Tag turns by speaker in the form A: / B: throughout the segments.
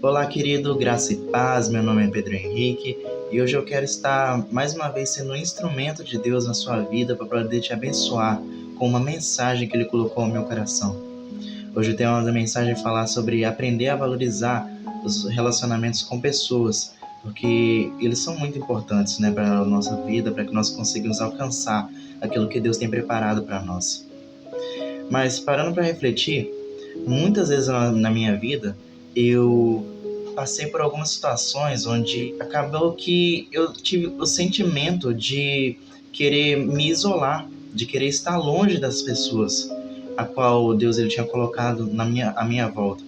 A: Olá, querido, graça e paz. Meu nome é Pedro Henrique e hoje eu quero estar mais uma vez sendo um instrumento de Deus na sua vida para poder te abençoar com uma mensagem que Ele colocou no meu coração. Hoje eu tenho uma mensagem a falar sobre aprender a valorizar os relacionamentos com pessoas, porque eles são muito importantes, né, para a nossa vida, para que nós consigamos alcançar aquilo que Deus tem preparado para nós. Mas parando para refletir, muitas vezes na minha vida eu passei por algumas situações onde acabou que eu tive o sentimento de querer me isolar, de querer estar longe das pessoas a qual Deus ele tinha colocado à minha volta.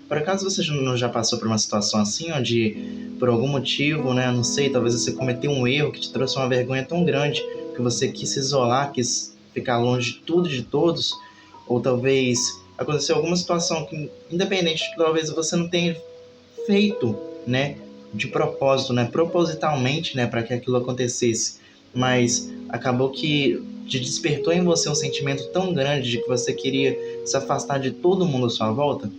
A: Por acaso você não já passou por uma situação assim, onde por algum motivo, né, não sei, talvez você cometeu um erro que te trouxe uma vergonha tão grande que você quis se isolar, quis ficar longe de tudo e de todos, ou talvez aconteceu alguma situação que, independente, talvez você não tenha feito, né, de propósito, né, propositalmente, né, para que aquilo acontecesse, mas acabou que te despertou em você um sentimento tão grande de que você queria se afastar de todo mundo à sua volta.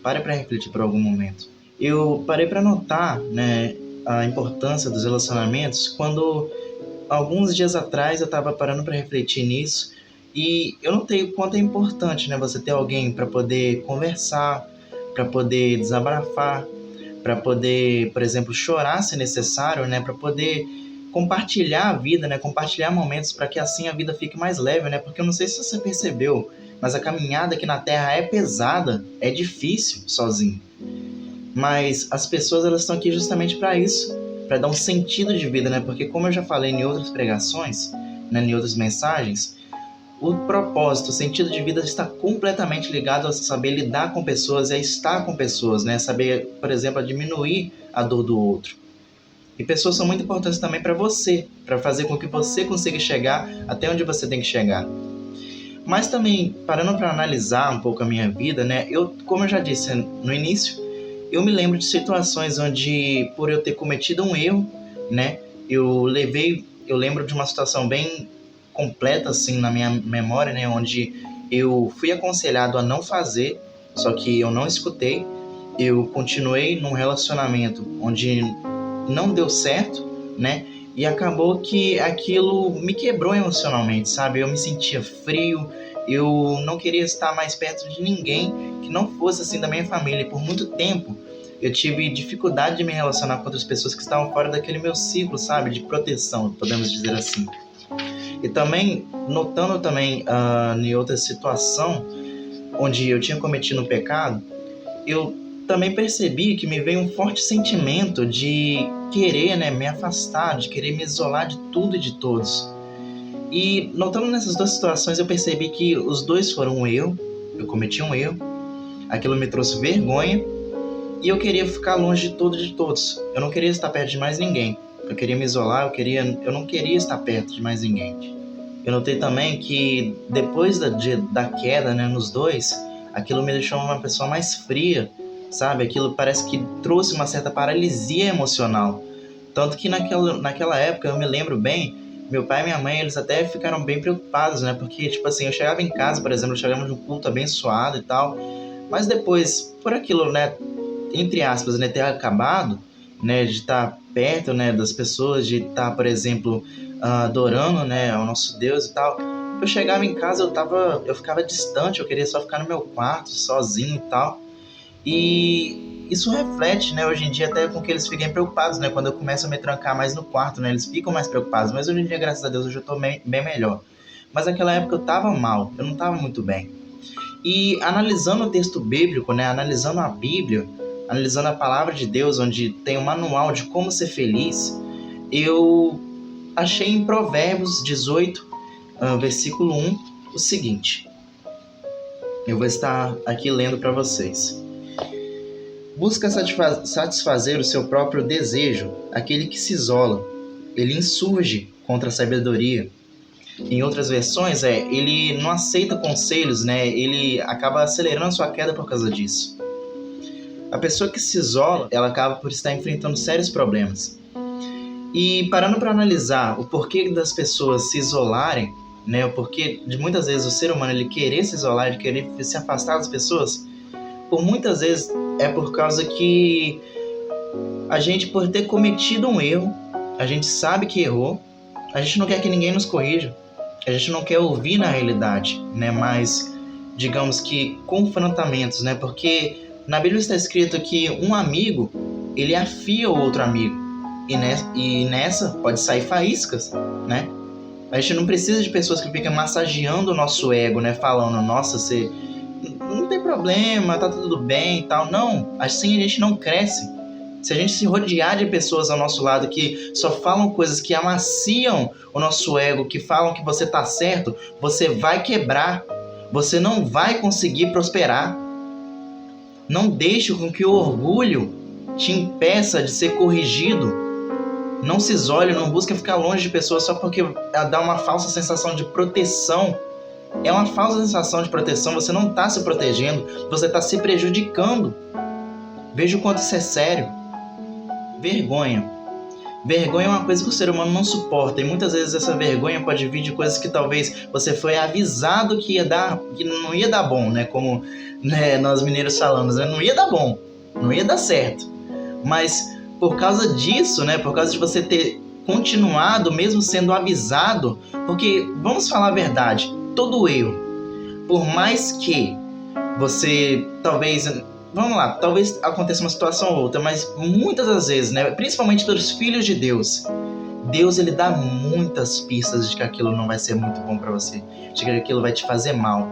A: Pare para refletir por algum momento. Eu parei para notar, né, a importância dos relacionamentos quando alguns dias atrás eu estava parando para refletir nisso e eu notei o quanto é importante, né, você ter alguém para poder conversar, para poder desabafar, para poder, por exemplo, chorar se necessário, né, para poder compartilhar a vida, né, compartilhar momentos para que assim a vida fique mais leve, né? Porque eu não sei se você percebeu, mas a caminhada aqui na Terra é pesada, é difícil sozinho. Mas as pessoas elas estão aqui justamente para isso, para dar um sentido de vida, né? Porque como eu já falei em outras pregações, né, em outras mensagens, o propósito, o sentido de vida está completamente ligado a saber lidar com pessoas e a estar com pessoas, né? Saber, por exemplo, a diminuir a dor do outro. E pessoas são muito importantes também para você, para fazer com que você consiga chegar até onde você tem que chegar. Mas também, parando para analisar um pouco a minha vida, né? Como eu já disse no início, eu me lembro de situações onde, por eu ter cometido um erro, né? Eu lembro de uma situação bem completa, assim, na minha memória, né? Onde eu fui aconselhado a não fazer, só que eu não escutei. Eu continuei num relacionamento onde não deu certo, né? E acabou que aquilo me quebrou emocionalmente, sabe? Eu me sentia frio, eu não queria estar mais perto de ninguém que não fosse assim da minha família. E por muito tempo eu tive dificuldade de me relacionar com outras pessoas que estavam fora daquele meu ciclo, sabe? De proteção, podemos dizer assim. E também, notando também em outra situação, onde eu tinha cometido um pecado, eu também percebi que me veio um forte sentimento de querer, né, me afastar, de querer me isolar de tudo e de todos. E notando nessas duas situações, eu percebi que os dois foram um erro, eu cometi um erro, aquilo me trouxe vergonha, e eu queria ficar longe de tudo e de todos. Eu não queria estar perto de mais ninguém. Eu queria me isolar, eu não queria estar perto de mais ninguém. Eu notei também que depois da queda, né, nos dois, aquilo me deixou uma pessoa mais fria, sabe? Aquilo parece que trouxe uma certa paralisia emocional. Tanto que naquela época, eu me lembro bem, meu pai e minha mãe, eles até ficaram bem preocupados, né? Porque, tipo assim, eu chegava em casa, por exemplo, chegamos num culto abençoado e tal, mas depois, por aquilo, né, entre aspas, né, ter acabado, né, de estar perto, né, das pessoas, de estar, por exemplo, adorando, né, ao nosso Deus e tal, eu chegava em casa, eu ficava distante, eu queria só ficar no meu quarto, sozinho e tal. E isso reflete, né, hoje em dia até com que eles fiquem preocupados, né, quando eu começo a me trancar mais no quarto, né, eles ficam mais preocupados, mas hoje em dia, graças a Deus, eu já estou bem melhor. Mas naquela época eu estava mal, eu não estava muito bem. E analisando o texto bíblico, né, analisando a Bíblia, analisando a palavra de Deus, onde tem um manual de como ser feliz, eu achei em Provérbios 18, versículo 1, o seguinte. Eu vou estar aqui lendo para vocês. Busca satisfazer o seu próprio desejo, aquele que se isola. Ele insurge contra a sabedoria. Em outras versões, ele não aceita conselhos, né? Ele acaba acelerando sua queda por causa disso. A pessoa que se isola, ela acaba por estar enfrentando sérios problemas. E parando para analisar o porquê das pessoas se isolarem, né? O porquê de muitas vezes o ser humano ele querer se isolar, de querer se afastar das pessoas, por muitas vezes é por causa que a gente, por ter cometido um erro, a gente sabe que errou, a gente não quer que ninguém nos corrija, a gente não quer ouvir na realidade, né? Mas, digamos que confrontamentos, né? Porque na Bíblia está escrito que um amigo, ele afia o outro amigo, e nessa pode sair faíscas, né? A gente não precisa de pessoas que ficam massageando o nosso ego, né? Falando, nossa, você não tem problema, tá tudo bem e tal. Não, assim a gente não cresce. Se a gente se rodear de pessoas ao nosso lado que só falam coisas que amaciam o nosso ego, que falam que você tá certo, você vai quebrar. Você não vai conseguir prosperar. Não deixe com que o orgulho te impeça de ser corrigido. Não se isole, não busque ficar longe de pessoas só porque ela dá uma falsa sensação de proteção. É uma falsa sensação de proteção, você não está se protegendo, você está se prejudicando. Veja o quanto isso é sério. Vergonha. Vergonha é uma coisa que o ser humano não suporta, e muitas vezes essa vergonha pode vir de coisas que talvez você foi avisado que não ia dar bom, né? Como, né, nós mineiros falamos, né? Não ia dar bom, não ia dar certo. Mas por causa disso, né? Por causa de você ter continuado, mesmo sendo avisado, porque, vamos falar a verdade, todo erro, por mais que você talvez aconteça uma situação ou outra, mas muitas das vezes, né, principalmente pelos filhos de Deus, ele dá muitas pistas de que aquilo não vai ser muito bom para você, de que aquilo vai te fazer mal.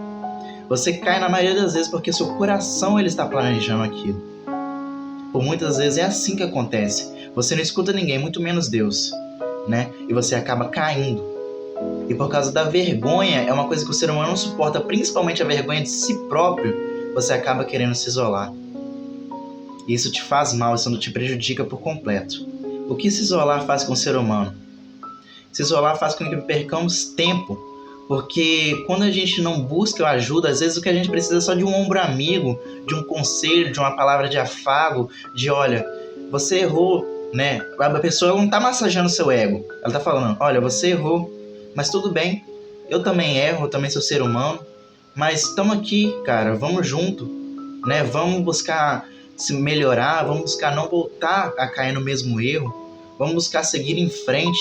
A: Você cai na maioria das vezes porque seu coração ele está planejando aquilo. Por muitas vezes é assim que acontece. Você não escuta ninguém, muito menos Deus, né? E você acaba caindo. E por causa da vergonha, é uma coisa que o ser humano não suporta, principalmente a vergonha de si próprio, você acaba querendo se isolar. E isso te faz mal, isso te prejudica por completo. O que se isolar faz com o ser humano? Se isolar faz com que percamos tempo, porque quando a gente não busca ajuda, às vezes o que a gente precisa é só de um ombro amigo, de um conselho, de uma palavra de afago, de olha, você errou, né? A pessoa não está massageando seu ego, ela está falando, olha, você errou, mas tudo bem, eu também erro, eu também sou ser humano, mas estamos aqui, cara, vamos junto, né? Vamos buscar se melhorar, vamos buscar não voltar a cair no mesmo erro, vamos buscar seguir em frente,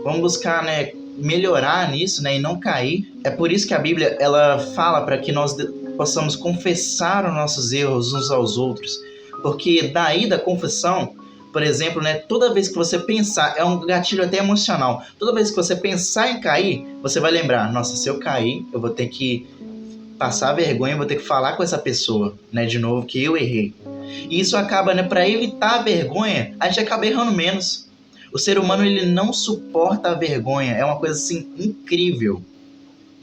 A: vamos buscar, né, melhorar nisso, né, e não cair. É por isso que a Bíblia ela fala para que nós possamos confessar os nossos erros uns aos outros, porque daí da confissão, por exemplo, né, toda vez que você pensar, é um gatilho até emocional, toda vez que você pensar em cair, você vai lembrar, nossa, se eu cair, eu vou ter que passar vergonha, vou ter que falar com essa pessoa, né, de novo, que eu errei. E isso acaba, né, para evitar a vergonha, a gente acaba errando menos. O ser humano, ele não suporta a vergonha, é uma coisa, assim, incrível.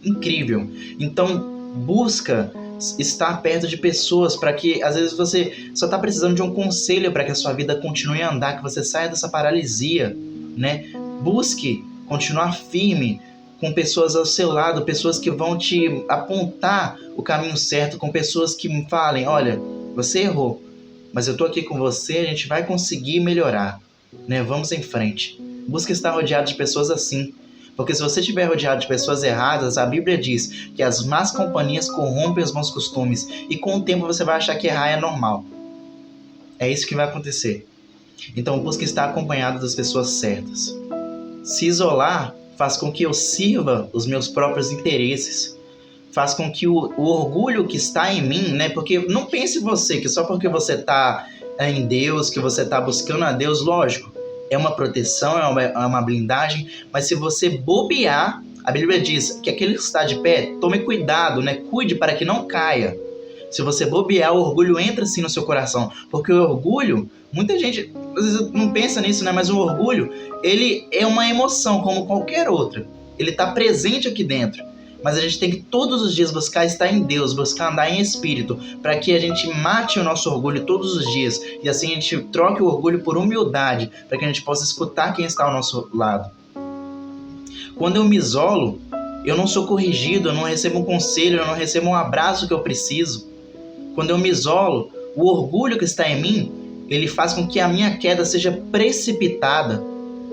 A: Incrível. Então, busca estar perto de pessoas para que, às vezes, você só está precisando de um conselho para que a sua vida continue a andar, que você saia dessa paralisia, né? Busque continuar firme, com pessoas ao seu lado, pessoas que vão te apontar o caminho certo, com pessoas que falem, olha, você errou, mas eu tô aqui com você, a gente vai conseguir melhorar, né? Vamos em frente. Busque estar rodeado de pessoas assim, porque se você estiver rodeado de pessoas erradas, a Bíblia diz que as más companhias corrompem os bons costumes, e com o tempo você vai achar que errar é normal. É isso que vai acontecer. Então busque estar acompanhado das pessoas certas. Se isolar faz com que eu sirva os meus próprios interesses, faz com que o orgulho que está em mim, né? Porque não pense você que só porque você está em Deus, que você está buscando a Deus, lógico, é uma proteção, é uma blindagem, mas se você bobear, a Bíblia diz que aquele que está de pé, tome cuidado, né? Cuide para que não caia. Se você bobear, o orgulho entra assim no seu coração, porque o orgulho, muita gente às vezes não pensa nisso, né? Mas o orgulho, ele é uma emoção como qualquer outra. Ele está presente aqui dentro. Mas a gente tem que todos os dias buscar estar em Deus, buscar andar em espírito, para que a gente mate o nosso orgulho todos os dias. E assim a gente troque o orgulho por humildade, para que a gente possa escutar quem está ao nosso lado. Quando eu me isolo, eu não sou corrigido, eu não recebo um conselho, eu não recebo um abraço que eu preciso. Quando eu me isolo, o orgulho que está em mim, ele faz com que a minha queda seja precipitada.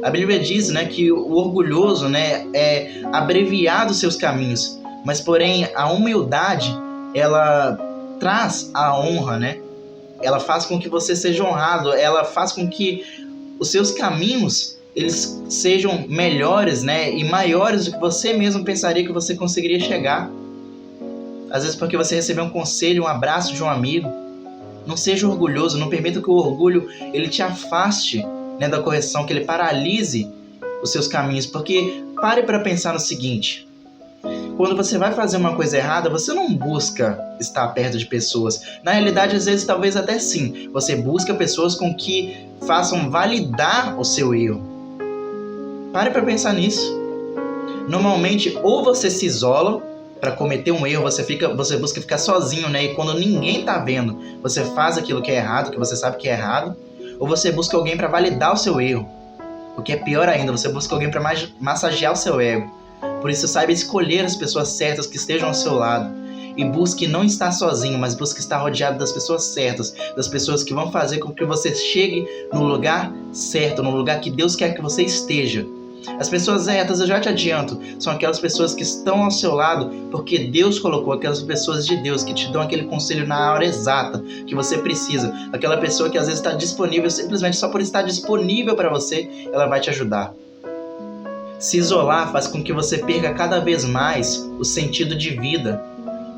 A: A Bíblia diz, né, que o orgulhoso, né, é abreviado os seus caminhos, mas porém a humildade, ela traz a honra, né? Ela faz com que você seja honrado, ela faz com que os seus caminhos eles sejam melhores, né? E maiores do que você mesmo pensaria que você conseguiria chegar. Às vezes porque você recebeu um conselho, um abraço de um amigo. Não seja orgulhoso, não permita que o orgulho ele te afaste, né, da correção, que ele paralise os seus caminhos. Porque pare para pensar no seguinte: quando você vai fazer uma coisa errada, você não busca estar perto de pessoas. Na realidade, às vezes, talvez até sim. Você busca pessoas com que façam validar o seu erro. Pare para pensar nisso. Normalmente, ou você se isola para cometer um erro, você busca ficar sozinho, né? E quando ninguém tá vendo, você faz aquilo que é errado, que você sabe que é errado. Ou você busca alguém para validar o seu erro. O que é pior ainda, você busca alguém para massagear o seu ego. Por isso, saiba escolher as pessoas certas que estejam ao seu lado. E busque não estar sozinho, mas busque estar rodeado das pessoas certas. Das pessoas que vão fazer com que você chegue no lugar certo, no lugar que Deus quer que você esteja. As pessoas certas, eu já te adianto, são aquelas pessoas que estão ao seu lado porque Deus colocou, aquelas pessoas de Deus que te dão aquele conselho na hora exata que você precisa. Aquela pessoa que às vezes está disponível, simplesmente só por estar disponível para você, ela vai te ajudar. Se isolar faz com que você perca cada vez mais o sentido de vida.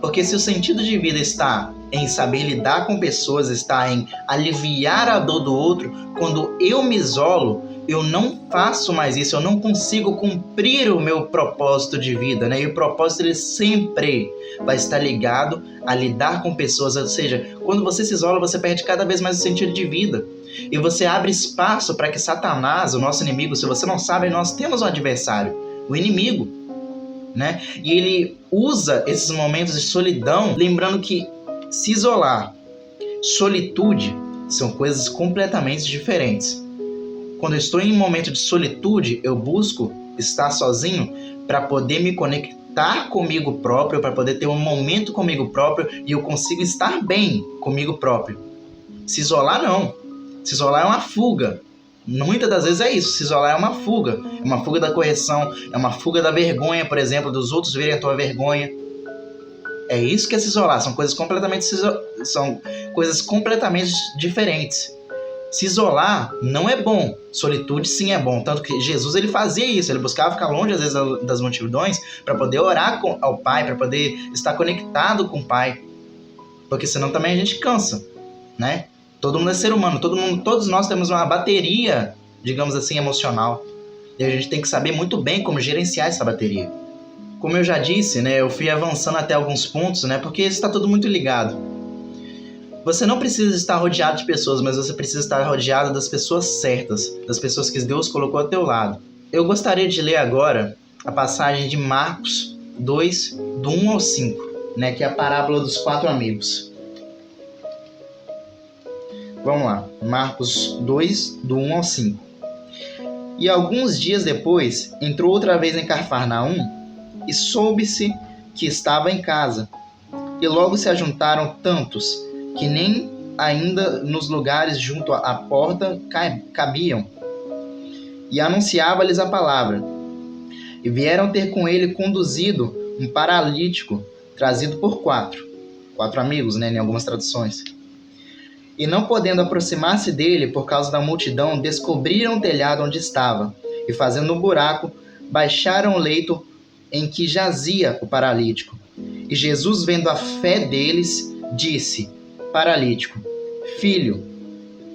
A: Porque se o sentido de vida está em saber lidar com pessoas, está em aliviar a dor do outro, quando eu me isolo, eu não faço mais isso, eu não consigo cumprir o meu propósito de vida, né? E o propósito ele sempre vai estar ligado a lidar com pessoas, ou seja, quando você se isola, você perde cada vez mais o sentido de vida. E você abre espaço para que Satanás, o nosso inimigo, se você não sabe, nós temos um adversário, o inimigo, né? E ele usa esses momentos de solidão, lembrando que se isolar, solitude, são coisas completamente diferentes. Quando eu estou em um momento de solitude, eu busco estar sozinho para poder me conectar comigo próprio, para poder ter um momento comigo próprio e eu consigo estar bem comigo próprio. Se isolar, não. Se isolar é uma fuga. Muitas das vezes é isso. Se isolar é uma fuga. É uma fuga da correção, é uma fuga da vergonha, por exemplo, dos outros verem a tua vergonha. É isso que é se isolar. São coisas completamente diferentes. Se isolar não é bom, solitude sim é bom, tanto que Jesus ele fazia isso, ele buscava ficar longe às vezes das multidões para poder orar ao Pai, para poder estar conectado com o Pai, porque senão também a gente cansa, né? Todo mundo é ser humano, todos nós temos uma bateria, digamos assim, emocional, e a gente tem que saber muito bem como gerenciar essa bateria. Como eu já disse, né, eu fui avançando até alguns pontos, né, porque isso está tudo muito ligado. Você não precisa estar rodeado de pessoas, mas você precisa estar rodeado das pessoas certas, das pessoas que Deus colocou ao teu lado. Eu gostaria de ler agora a passagem de Marcos 2, do 1 ao 5, né, que é a parábola dos 4 amigos. Vamos lá, Marcos 2, do 1 ao 5. E alguns dias depois, entrou outra vez em Cafarnaum, e soube-se que estava em casa. E logo se ajuntaram tantos, que nem ainda nos lugares junto à porta cabiam. E anunciava-lhes a palavra. E vieram ter com ele conduzido um paralítico, trazido por 4 amigos, né, em algumas traduções. E não podendo aproximar-se dele por causa da multidão, descobriram o telhado onde estava, e fazendo um buraco, baixaram o leito em que jazia o paralítico. E Jesus, vendo a fé deles, disse: Paralítico, filho,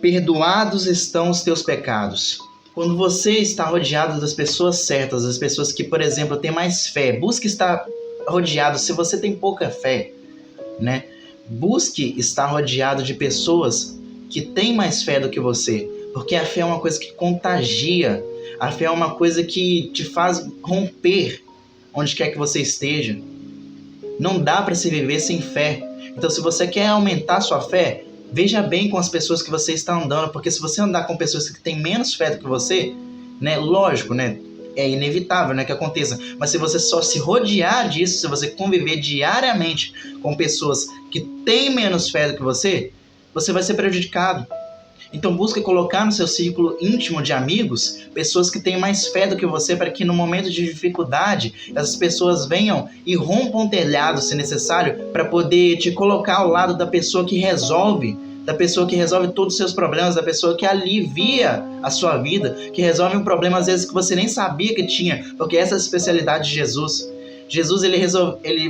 A: perdoados estão os teus pecados. Quando você está rodeado das pessoas certas, das pessoas que, por exemplo, têm mais fé, busque estar rodeado. Se você tem pouca fé, né? Busque estar rodeado de pessoas que têm mais fé do que você, porque a fé é uma coisa que contagia. A fé é uma coisa que te faz romper onde quer que você esteja. Não dá para se viver sem fé. Então, se você quer aumentar sua fé, veja bem com as pessoas que você está andando, porque se você andar com pessoas que têm menos fé do que você, né, lógico, né, é inevitável, né, que aconteça, mas se você só se rodear disso, se você conviver diariamente com pessoas que têm menos fé do que você vai ser prejudicado. Então busque colocar no seu círculo íntimo de amigos pessoas que têm mais fé do que você, para que no momento de dificuldade essas pessoas venham e rompam o telhado, se necessário, para poder te colocar ao lado da pessoa que resolve todos os seus problemas, da pessoa que alivia a sua vida, que resolve um problema às vezes que você nem sabia que tinha, porque essa é a especialidade de Jesus. Jesus,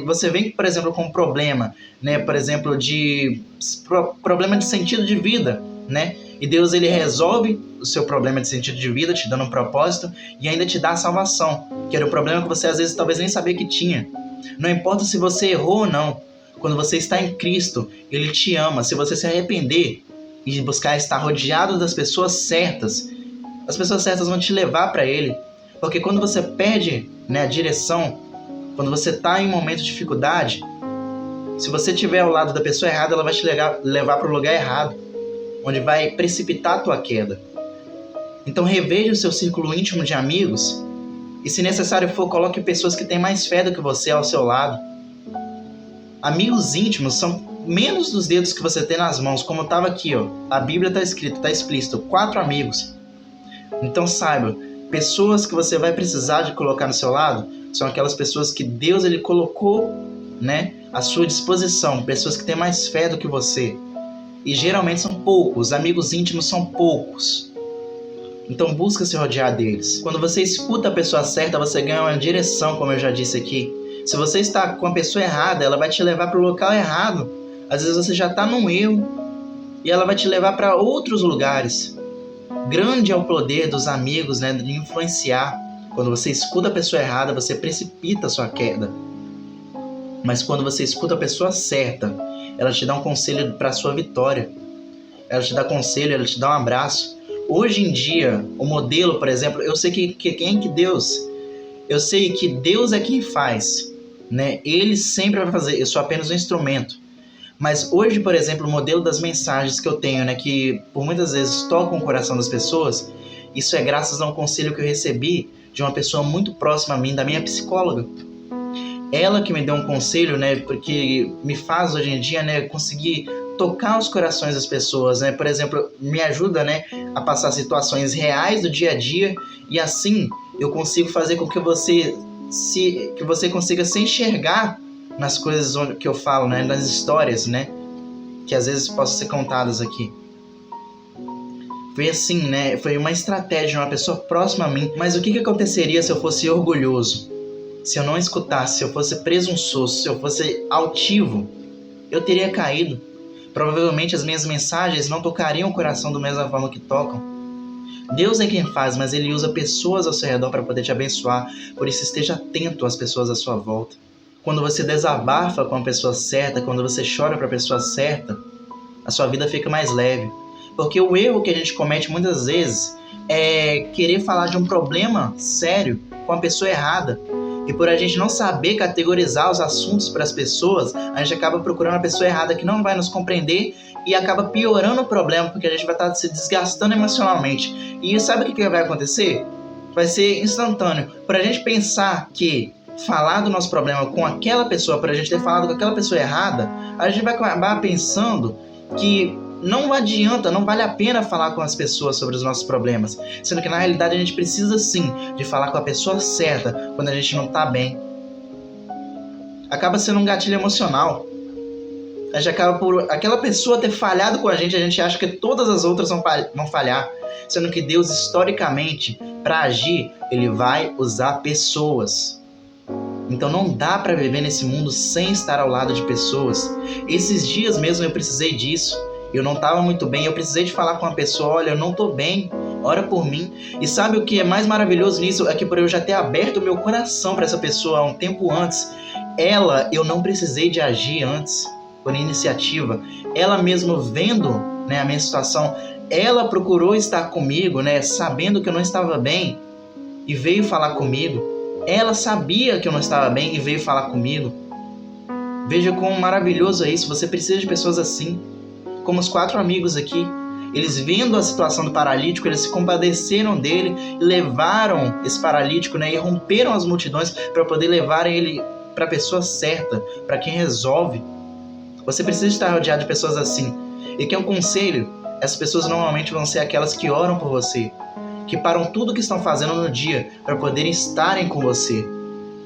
A: você vem, por exemplo, com um problema, né? Por exemplo, problema de sentido de vida, né? E Deus, ele resolve o seu problema de sentido de vida, te dando um propósito e ainda te dá a salvação, que era o problema que você às vezes talvez nem sabia que tinha. Não importa se você errou ou não, quando você está em Cristo, ele te ama. Se você se arrepender e buscar estar rodeado das pessoas certas, as pessoas certas vão te levar para ele. Porque quando você perde, né, a direção, quando você está em um momento de dificuldade, se você estiver ao lado da pessoa errada, ela vai te levar para o lugar errado, onde vai precipitar a tua queda. Então reveja o seu círculo íntimo de amigos e, se necessário for, coloque pessoas que têm mais fé do que você ao seu lado. Amigos íntimos são menos dos dedos que você tem nas mãos, como estava aqui, ó. A Bíblia está escrito, está explícito, 4 amigos. Então saiba, pessoas que você vai precisar de colocar no seu lado são aquelas pessoas que Deus, ele colocou, né, à sua disposição, pessoas que têm mais fé do que você. E geralmente são poucos, amigos íntimos são poucos. Então busca se rodear deles. Quando você escuta a pessoa certa, você ganha uma direção, como eu já disse aqui. Se você está com a pessoa errada, ela vai te levar para o local errado. Às vezes você já está num erro e ela vai te levar para outros lugares. Grande é o poder dos amigos, né, de influenciar. Quando você escuta a pessoa errada, você precipita a sua queda. Mas quando você escuta a pessoa certa, ela te dá um conselho para a sua vitória. Ela te dá conselho, ela te dá um abraço. Hoje em dia, o modelo, por exemplo, eu sei que quem é que Deus? Eu sei que Deus é quem faz, né? Ele sempre vai fazer, eu sou apenas um instrumento. Mas hoje, por exemplo, o modelo das mensagens que eu tenho, né, que por muitas vezes tocam o coração das pessoas, isso é graças a um conselho que eu recebi de uma pessoa muito próxima a mim, da minha psicóloga. Ela que me deu um conselho, né, porque me faz hoje em dia, né, conseguir tocar os corações das pessoas, né? Por exemplo, me ajuda, né, a passar situações reais do dia a dia, e assim eu consigo fazer com que você consiga se enxergar nas coisas que eu falo, né, nas histórias, né, que às vezes possam ser contadas aqui. Foi assim, né, foi uma estratégia de uma pessoa próxima a mim. Mas o que aconteceria se eu fosse orgulhoso? Se eu não escutasse, se eu fosse presunçoso, se eu fosse altivo? Eu teria caído. Provavelmente as minhas mensagens não tocariam o coração da mesma forma que tocam. Deus é quem faz, mas Ele usa pessoas ao seu redor para poder te abençoar. Por isso esteja atento às pessoas à sua volta. Quando você desabafa com a pessoa certa, quando você chora para a pessoa certa, a sua vida fica mais leve. Porque o erro que a gente comete muitas vezes é querer falar de um problema sério com a pessoa errada. E por a gente não saber categorizar os assuntos para as pessoas, a gente acaba procurando a pessoa errada que não vai nos compreender e acaba piorando o problema, porque a gente vai estar se desgastando emocionalmente. E sabe o que vai acontecer? Vai ser instantâneo. Para a gente pensar que falar do nosso problema com aquela pessoa, para a gente ter falado com aquela pessoa errada, a gente vai acabar pensando que não adianta, não vale a pena falar com as pessoas sobre os nossos problemas. Sendo que na realidade a gente precisa sim de falar com a pessoa certa quando a gente não está bem. Acaba sendo um gatilho emocional. A gente acaba por aquela pessoa ter falhado com a gente acha que todas as outras vão falhar. Sendo que Deus, historicamente, para agir, Ele vai usar pessoas. Então não dá para viver nesse mundo sem estar ao lado de pessoas. Esses dias mesmo eu precisei disso. Eu não estava muito bem, eu precisei de falar com uma pessoa, olha, eu não estou bem, ora por mim. E sabe o que é mais maravilhoso nisso? É que por eu já ter aberto o meu coração para essa pessoa há um tempo antes, eu não precisei de agir antes, por iniciativa. Ela mesmo vendo, né, a minha situação, ela procurou estar comigo, né, sabendo que eu não estava bem, e veio falar comigo. Ela sabia que eu não estava bem e veio falar comigo. Veja como maravilhoso é isso, você precisa de pessoas assim. Como os 4 amigos aqui, eles vendo a situação do paralítico, eles se compadeceram dele e levaram esse paralítico, né, e romperam as multidões para poder levar ele para a pessoa certa, para quem resolve. Você precisa estar rodeado de pessoas assim. E que é um conselho, essas pessoas normalmente vão ser aquelas que oram por você, que param tudo o que estão fazendo no dia para poderem estarem com você.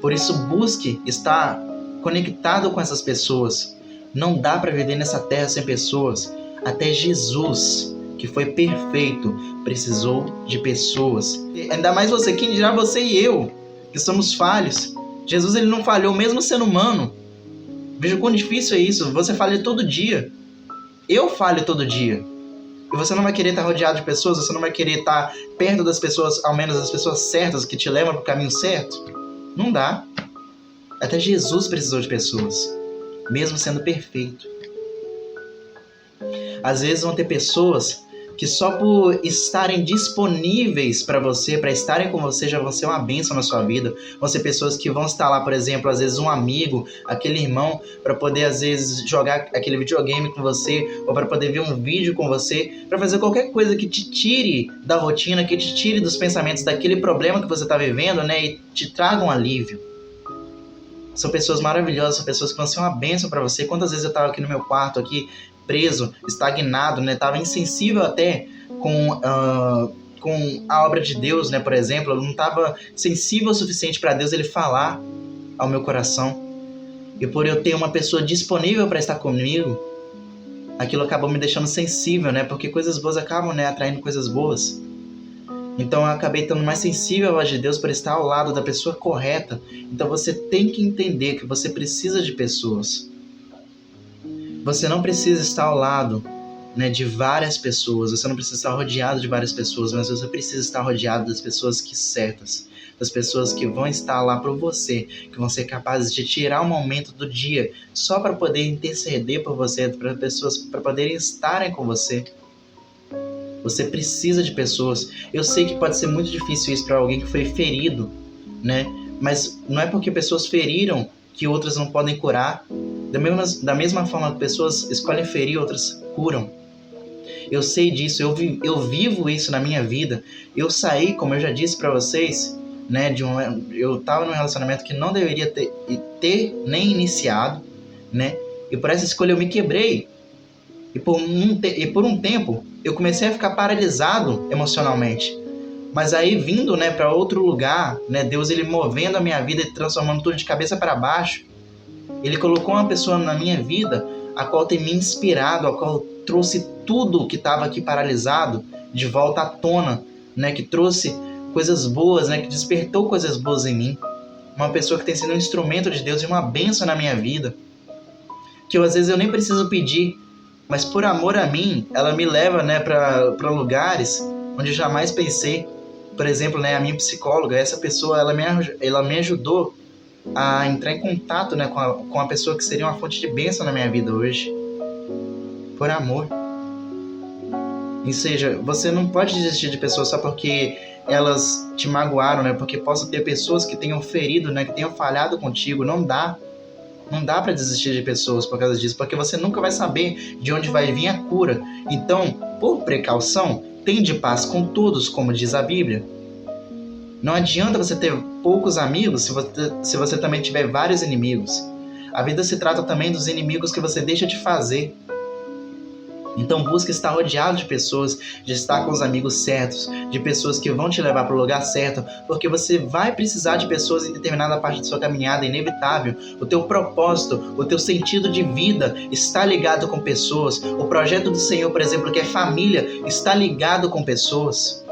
A: Por isso, busque estar conectado com essas pessoas. Não dá para viver nessa terra sem pessoas. Até Jesus, que foi perfeito, precisou de pessoas. Ainda mais você, quem dirá você e eu, que somos falhos. Jesus, ele não falhou mesmo sendo humano. Veja o quão difícil é isso. Você falha todo dia. Eu falho todo dia. E você não vai querer estar rodeado de pessoas, você não vai querer estar perto das pessoas, ao menos das pessoas certas, que te levam para o caminho certo? Não dá. Até Jesus precisou de pessoas, mesmo sendo perfeito. Às vezes vão ter pessoas que só por estarem disponíveis para você, para estarem com você, já vão ser uma bênção na sua vida. Vão ser pessoas que vão estar lá, por exemplo, às vezes um amigo, aquele irmão, para poder às vezes jogar aquele videogame com você, ou para poder ver um vídeo com você, para fazer qualquer coisa que te tire da rotina, que te tire dos pensamentos daquele problema que você está vivendo, né, e te traga um alívio. São pessoas maravilhosas, são pessoas que vão ser uma bênção para você. Quantas vezes eu estava aqui no meu quarto, aqui preso, estagnado, né? Estava insensível até com a obra de Deus, né? Por exemplo, eu não estava sensível o suficiente para Deus ele falar ao meu coração. E por eu ter uma pessoa disponível para estar comigo, aquilo acabou me deixando sensível, né? Porque coisas boas acabam, né, atraindo coisas boas. Então eu acabei estando mais sensível à voz de Deus por estar ao lado da pessoa correta. Então você tem que entender que você precisa de pessoas. Você não precisa estar ao lado, né, de várias pessoas, você não precisa estar rodeado de várias pessoas, mas você precisa estar rodeado das pessoas certas, das pessoas que vão estar lá por você, que vão ser capazes de tirar um momento do dia só para poder interceder por você, para pessoas para poderem estarem com você. Você precisa de pessoas. Eu sei que pode ser muito difícil isso para alguém que foi ferido, né? Mas não é porque pessoas feriram que outras não podem curar. Da mesma forma que pessoas escolhem ferir, outras curam. Eu sei disso, eu vivo isso na minha vida. Eu saí, como eu já disse para vocês, né, eu estava num relacionamento que não deveria ter nem iniciado, né? E por essa escolha eu me quebrei. E por um tempo eu comecei a ficar paralisado emocionalmente. Mas aí vindo, né, para outro lugar, né, Deus ele movendo a minha vida e transformando tudo de cabeça para baixo, ele colocou uma pessoa na minha vida a qual tem me inspirado, a qual trouxe tudo que estava aqui paralisado de volta à tona, né, que trouxe coisas boas, né, que despertou coisas boas em mim. Uma pessoa que tem sido um instrumento de Deus e uma bênção na minha vida, que às vezes eu nem preciso pedir, mas por amor a mim, ela me leva, né, para lugares onde eu jamais pensei. Por exemplo, né, a minha psicóloga, essa pessoa, ela me ajudou a entrar em contato, né, com a pessoa que seria uma fonte de bênção na minha vida hoje. Por amor. Ou seja, você não pode desistir de pessoas só porque elas te magoaram, né, porque possa ter pessoas que tenham ferido, né, que tenham falhado contigo. Não dá. Não dá para desistir de pessoas por causa disso, porque você nunca vai saber de onde vai vir a cura. Então, por precaução, tende paz com todos, como diz a Bíblia. Não adianta você ter poucos amigos se você também tiver vários inimigos. A vida se trata também dos inimigos que você deixa de fazer. Então busque estar rodeado de pessoas, de estar com os amigos certos, de pessoas que vão te levar para o lugar certo, porque você vai precisar de pessoas em determinada parte da sua caminhada, é inevitável. O teu propósito, o teu sentido de vida está ligado com pessoas. O projeto do Senhor, por exemplo, que é família, está ligado com pessoas.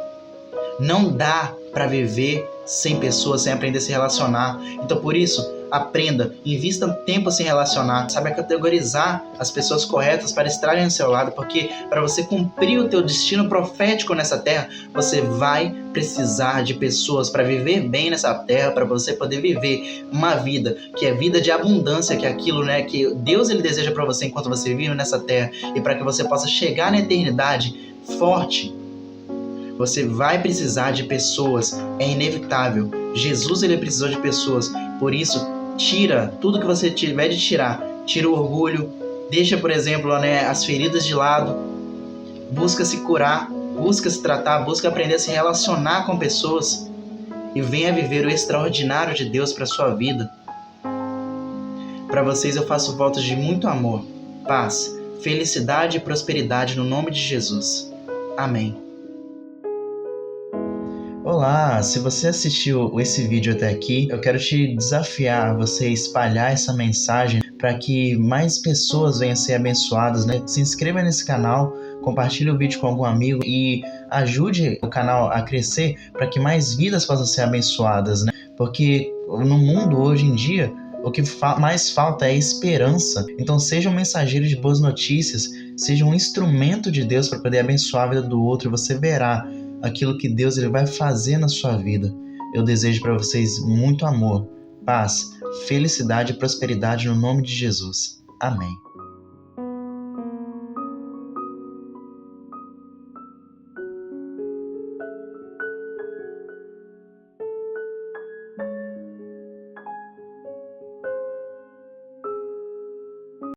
A: Não dá para viver sem pessoas, sem aprender a se relacionar. Então por isso, aprenda, invista tempo a se relacionar, saiba categorizar as pessoas corretas para estarem ao seu lado, porque para você cumprir o teu destino profético nessa terra, você vai precisar de pessoas para viver bem nessa terra, para você poder viver uma vida que é vida de abundância, que é aquilo, né, que Deus ele deseja para você enquanto você vive nessa terra, e para que você possa chegar na eternidade forte. Você vai precisar de pessoas, é inevitável. Jesus ele precisou de pessoas, por isso tira tudo que você tiver de tirar. Tira o orgulho, deixa, por exemplo, né, as feridas de lado, busca se curar, busca se tratar, busca aprender a se relacionar com pessoas e venha viver o extraordinário de Deus para a sua vida. Para vocês eu faço votos de muito amor, paz, felicidade e prosperidade no nome de Jesus. Amém. Olá, se você assistiu esse vídeo até aqui, eu quero te desafiar a você espalhar essa mensagem para que mais pessoas venham a ser abençoadas, né? Se inscreva nesse canal, compartilhe o vídeo com algum amigo e ajude o canal a crescer para que mais vidas possam ser abençoadas, né? Porque no mundo hoje em dia, o que mais falta é esperança. Então seja um mensageiro de boas notícias, seja um instrumento de Deus para poder abençoar a vida do outro, e você verá aquilo que Deus ele vai fazer na sua vida. Eu desejo para vocês muito amor, paz, felicidade e prosperidade no nome de Jesus. Amém.